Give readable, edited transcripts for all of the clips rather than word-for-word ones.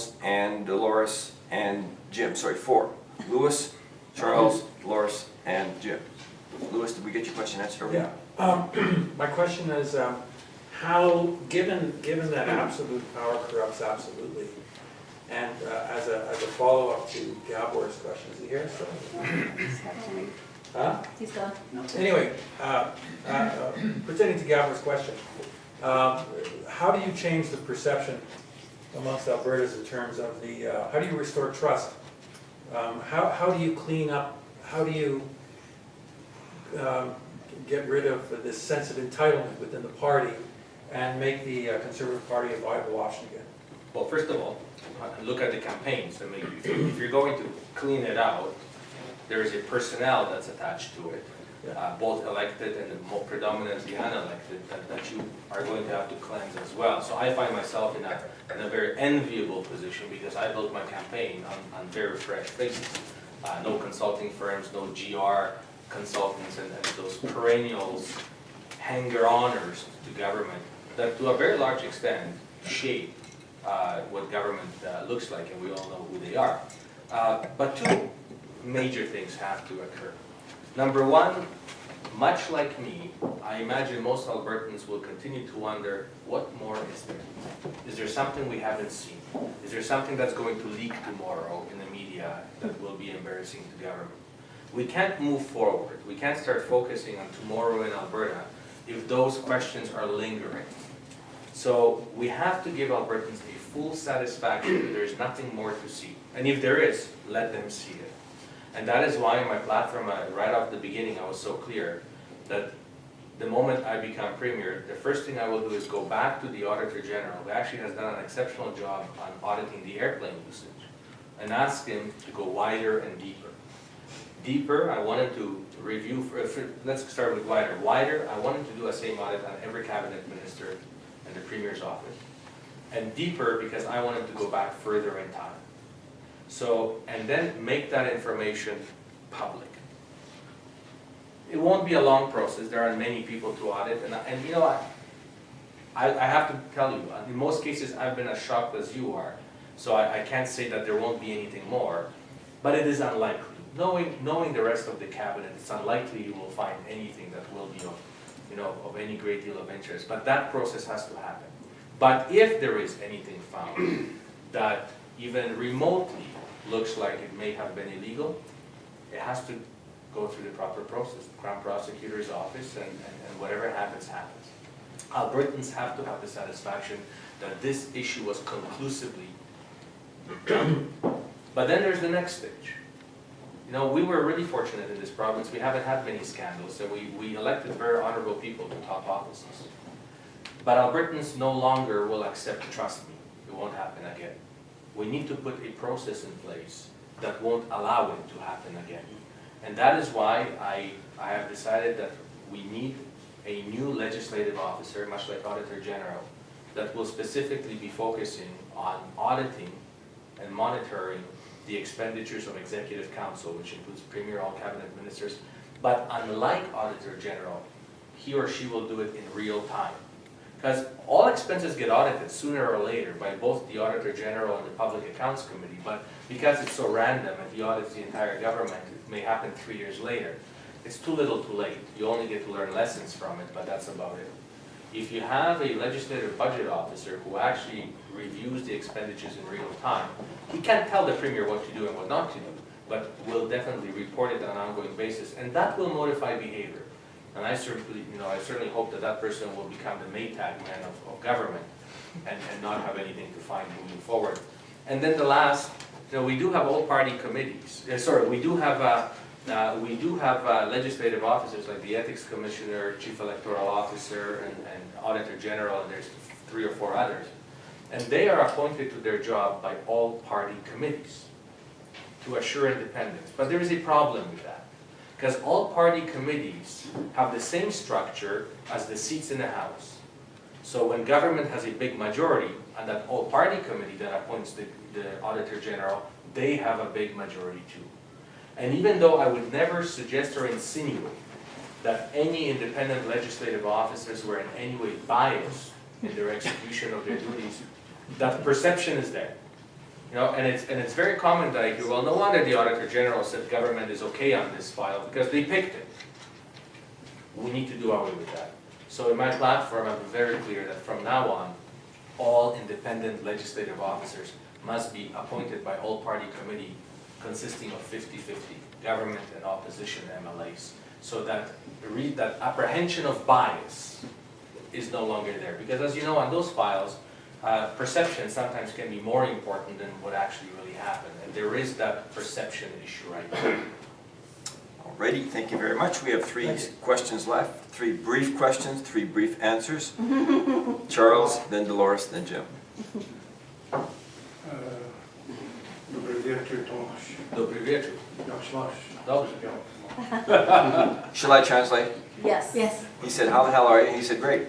Charles, and Dolores, and Jim. Sorry, 4. Louis, Charles, Dolores, and Jim. Louis, did we get your question answered already? Yeah. My question is, how, given that absolute power corrupts absolutely, and as a follow-up to Gabor's question, is he here still? Huh? He's gone. Anyway, pertaining to Gabor's question, how do you change the perception amongst Albertans in terms of the, how do you restore trust? How do you clean up, how do you get rid of this sense of entitlement within the party and make the Conservative Party a viable option again? Well, first of all, look at the campaigns. I mean, if you're going to clean it out, there is a personnel that's attached to it, both elected and more predominantly unelected, that you are going to have to cleanse as well. So I find myself in a very enviable position because I built my campaign on very fresh faces. No consulting firms, no GR consultants, and those perennials, hanger-oners to government that to a very large extent shape what government looks like, and we all know who they are. But 2 major things have to occur. Number 1, much like me, I imagine most Albertans will continue to wonder, what more is there? Is there something we haven't seen? Is there something that's going to leak tomorrow in the media that will be embarrassing to government? We can't move forward. We can't start focusing on tomorrow in Alberta if those questions are lingering. So we have to give Albertans a full satisfaction that there's nothing more to see. And if there is, let them see it. And that is why in my platform, right off the beginning, I was so clear that the moment I become Premier, the first thing I will do is go back to the Auditor General, who actually has done an exceptional job on auditing the airplane usage, and ask him to go wider and deeper. Deeper, I wanted to review, let's start with wider. Wider, I wanted to do a same audit on every cabinet minister and the Premier's office. And deeper, because I wanted to go back further in time. So, and then make that information public. It won't be a long process. There are many people to audit, and you know what? I have to tell you, in most cases I've been as shocked as you are, so I can't say that there won't be anything more, but it is unlikely. Knowing the rest of the cabinet, it's unlikely you will find anything that will be of any great deal of interest, but that process has to happen. But if there is anything found that even remotely looks like it may have been illegal, it has to go through the proper process, the Crown Prosecutor's Office, and whatever happens, happens. Albertans have to have the satisfaction that this issue was conclusively done. But then there's the next stage. You know, we were really fortunate in this province. We haven't had many scandals, so we elected very honorable people to top offices. But Albertans no longer will accept, trust me, it won't happen again. We need to put a process in place that won't allow it to happen again. And that is why I have decided that we need a new legislative officer, much like Auditor General, that will specifically be focusing on auditing and monitoring the expenditures of Executive Council, which includes Premier, all cabinet ministers. But unlike Auditor General, he or she will do it in real time. Because all expenses get audited sooner or later by both the Auditor General and the Public Accounts Committee, but because it's so random and he audits the entire government, it may happen 3 years later. It's too little too late. You only get to learn lessons from it, but that's about it. If you have a legislative budget officer who actually reviews the expenditures in real time, he can't tell the Premier what to do and what not to do, but will definitely report it on an ongoing basis, and that will modify behavior. And I certainly hope that that person will become the Maytag man of government and not have anything to find moving forward. And then the last, we do have all party committees. We do have legislative officers like the Ethics Commissioner, Chief Electoral Officer, and Auditor General, and there's 3 or 4 others. And they are appointed to their job by all party committees to assure independence. But there is a problem with that, because all party committees have the same structure as the seats in the House. So when government has a big majority, and that all party committee that appoints the Auditor General, they have a big majority too. And even though I would never suggest or insinuate that any independent legislative officers were in any way biased in their execution of their duties, that perception is there. You know, and it's very common that I hear, well, no wonder the Auditor General said government is okay on this file, because they picked it. We need to do away with that. So in my platform, I'm very clear that from now on, all independent legislative officers must be appointed by all party committee consisting of 50-50, government and opposition MLAs, so that that apprehension of bias is no longer there. Because as you know, on those files, perception sometimes can be more important than what actually really happened. And there is that perception issue right now. Alrighty, thank you very much. We have 3 questions left, 3 brief questions, 3 brief answers. Charles, then Dolores, then Jim. Dobry wieczór, Tomasz. Dobry wieczór. Jak masz? Dobrze. Shall I translate? Yes. Yes. He said, how the hell are you? He said, great.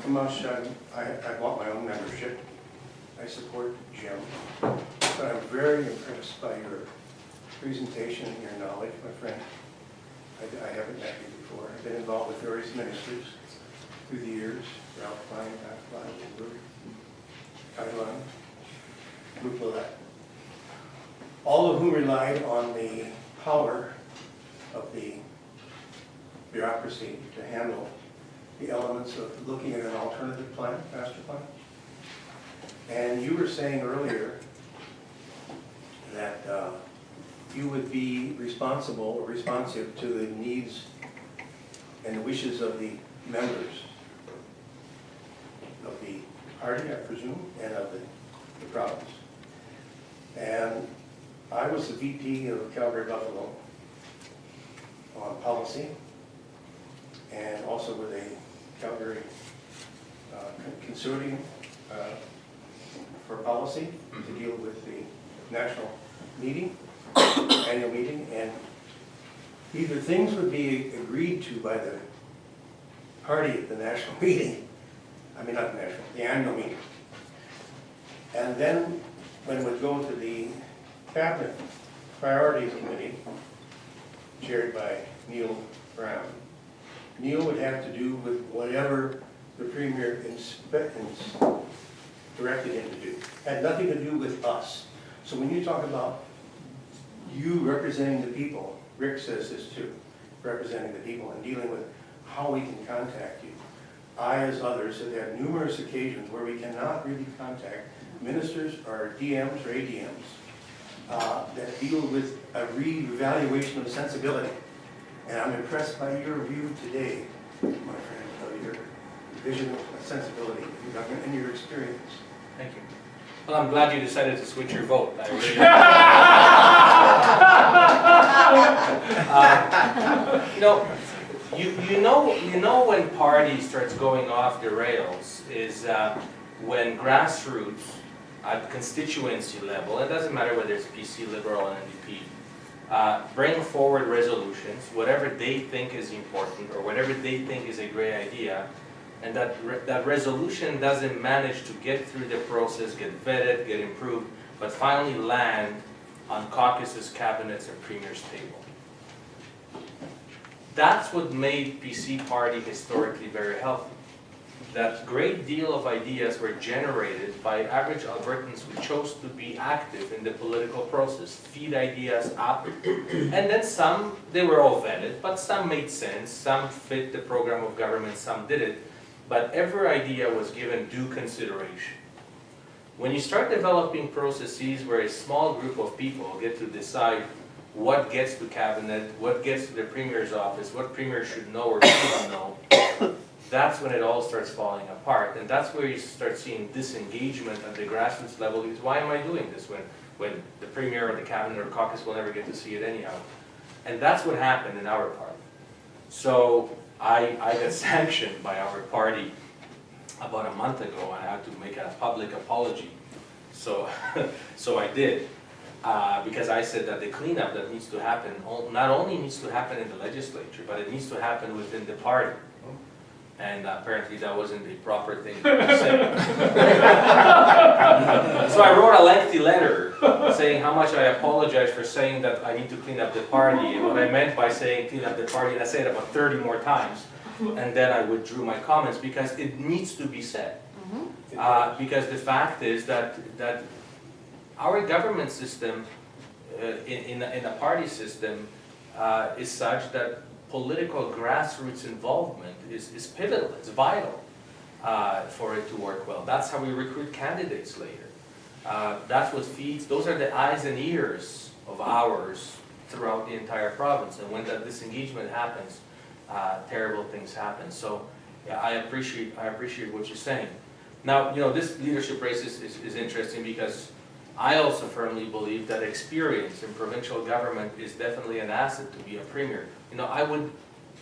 Tomasz, I bought my own membership. I support Jim, but I'm very impressed by your presentation and your knowledge, my friend. I haven't met you before. I've been involved with various ministers through the years, Ralph Klein, Pat Klein, Kailan, Lukaszuk, all of whom relied on the power of the bureaucracy to handle the elements of looking at an alternative plan, master plan. And you were saying earlier that you would be responsible or responsive to the needs and the wishes of the members of the party, I presume, and of the province. And I was the VP of Calgary Buffalo on policy, and also with a Calgary consortium for policy to deal with the national meeting, annual meeting, and either things would be agreed to by the party at the national meeting, I mean not the national, the annual meeting, and then when it would go to the cabinet priorities committee, chaired by Neil Brown, Neil would have to do with whatever the Premier directed him to do. Had nothing to do with us. So when you talk about you representing the people, Rick says this too, representing the people and dealing with how we can contact you. I, as others, have had numerous occasions where we cannot really contact ministers or DMs or ADMs that deal with a re-evaluation of sensibility. And I'm impressed by your view today, my friend, of your vision of sensibility and your experience. Thank you. Well, I'm glad you decided to switch your vote. I really you know when party starts going off the rails is when grassroots at constituency level, it doesn't matter whether it's PC, Liberal, or NDP, bring forward resolutions, whatever they think is important or whatever they think is a great idea, and that resolution doesn't manage to get through the process, get vetted, get improved, but finally land on caucuses, cabinets, and premier's table. That's what made PC Party historically very healthy. That great deal of ideas were generated by average Albertans who chose to be active in the political process, feed ideas up, and then some, they were all vetted, but some made sense, some fit the program of government, some didn't. But every idea was given due consideration. When you start developing processes where a small group of people get to decide what gets to cabinet, what gets to the premier's office, what premier should know or shouldn't know, that's when it all starts falling apart. And that's where you start seeing disengagement at the grassroots level. Because why am I doing this when the premier or the cabinet or caucus will never get to see it anyhow? And that's what happened in our party. So I got sanctioned by our party about a month ago, and I had to make a public apology. So, so I did, because I said that the cleanup that needs to happen not only needs to happen in the legislature, but it needs to happen within the party. And apparently that wasn't the proper thing to say. So I wrote a lengthy letter saying how much I apologize for saying that I need to clean up the party, and what I meant by saying clean up the party, and I said it about 30 more times, and then I withdrew my comments because it needs to be said. Because the fact is that our government system, in a party system, is such that political grassroots involvement is pivotal, it's vital for it to work well. That's how we recruit candidates later. That's what feeds, those are the eyes and ears of ours throughout the entire province. And when that disengagement happens, terrible things happen. So yeah, I appreciate what you're saying. Now, this leadership race is interesting because I also firmly believe that experience in provincial government is definitely an asset to be a premier. I would,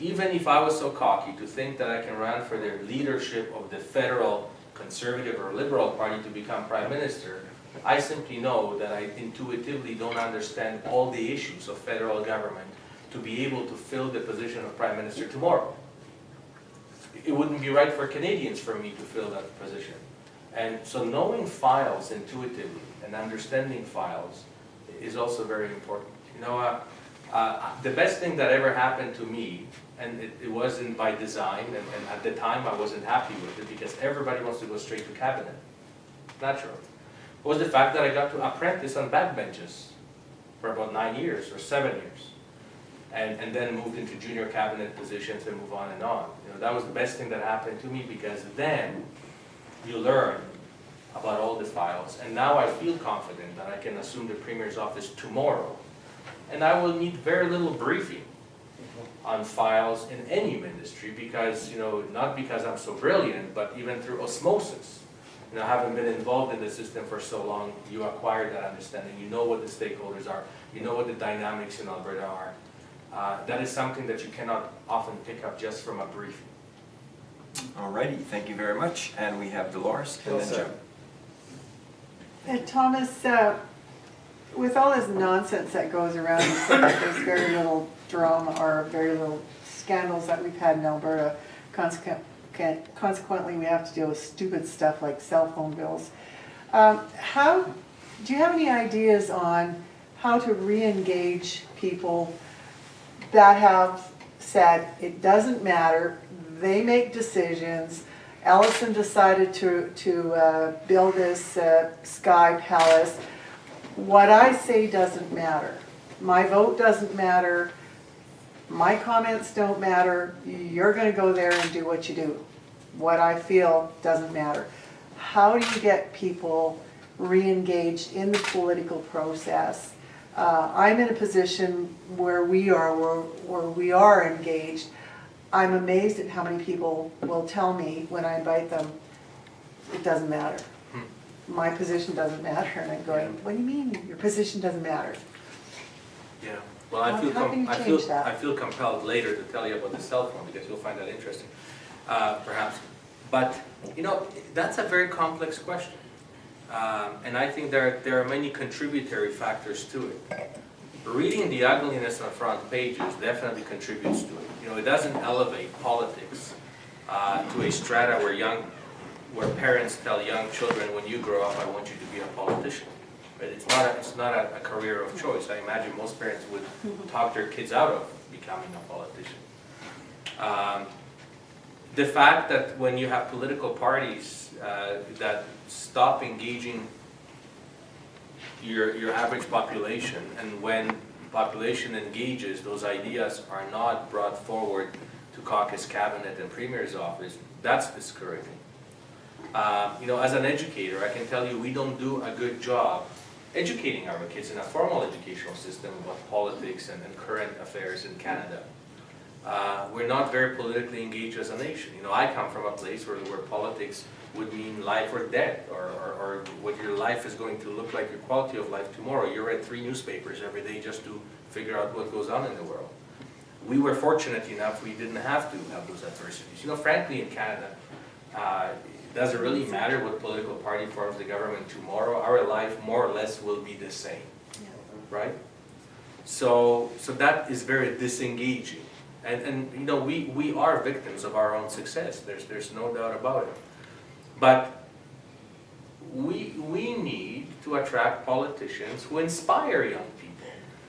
even if I was so cocky to think that I can run for the leadership of the federal Conservative or Liberal Party to become Prime Minister, I simply know that I intuitively don't understand all the issues of federal government to be able to fill the position of Prime Minister tomorrow. It wouldn't be right for Canadians for me to fill that position. And so knowing files intuitively and understanding files is also very important. The best thing that ever happened to me, and it wasn't by design, and at the time I wasn't happy with it because everybody wants to go straight to cabinet, natural, was the fact that I got to apprentice on backbenches for about 9 years or 7 years. And then moved into junior cabinet positions and move on and on. That was the best thing that happened to me because then you learn about all the files. And now I feel confident that I can assume the Premier's office tomorrow. And I will need very little briefing on files in any ministry because, not because I'm so brilliant, but even through osmosis. Having been involved in the system for so long, you acquire that understanding. You know what the stakeholders are. You know what the dynamics in Alberta are. That is something that you cannot often pick up just from a briefing. Alrighty, thank you very much. And we have Dolores and then Jim. Thomas, with all this nonsense that goes around, you say that there's very little drama or very little scandals that we've had in Alberta. Consequently, we have to deal with stupid stuff like cell phone bills. Do you have any ideas on how to re-engage people that have said it doesn't matter, they make decisions? Ellison decided to build this Sky Palace. What I say doesn't matter. My vote doesn't matter. My comments don't matter. You're going to go there and do what you do. What I feel doesn't matter. How do you get people re-engaged in the political process? I'm in a position where we are engaged. I'm amazed at how many people will tell me when I invite them, it doesn't matter. My position doesn't matter. And I'm going, what do you mean your position doesn't matter? Yeah. Well, I feel compelled later to tell you about the cell phone because you'll find that interesting, perhaps. But that's a very complex question, and I think there are many contributory factors to it. Reading the ugliness on front pages definitely contributes to it. It doesn't elevate politics to a strata where parents tell young children, when you grow up, I want you to be a politician. But it's not a career of choice. I imagine most parents would talk their kids out of becoming a politician. The fact that when you have political parties that stop engaging your average population, and when population engages, those ideas are not brought forward to caucus, cabinet, and premier's office, that's discouraging. As an educator, I can tell you we don't do a good job educating our kids in a formal educational system about politics and current affairs in Canada. We're not very politically engaged as a nation. I come from a place where politics would mean life or death, or what your life is going to look like, your quality of life tomorrow. You read 3 newspapers every day just to figure out what goes on in the world. We were fortunate enough we didn't have to have those adversities. Frankly in Canada, does it really matter what political party forms the government tomorrow? Our life more or less will be the same, right? So that is very disengaging. And we are victims of our own success. There's no doubt about it. But we need to attract politicians who inspire young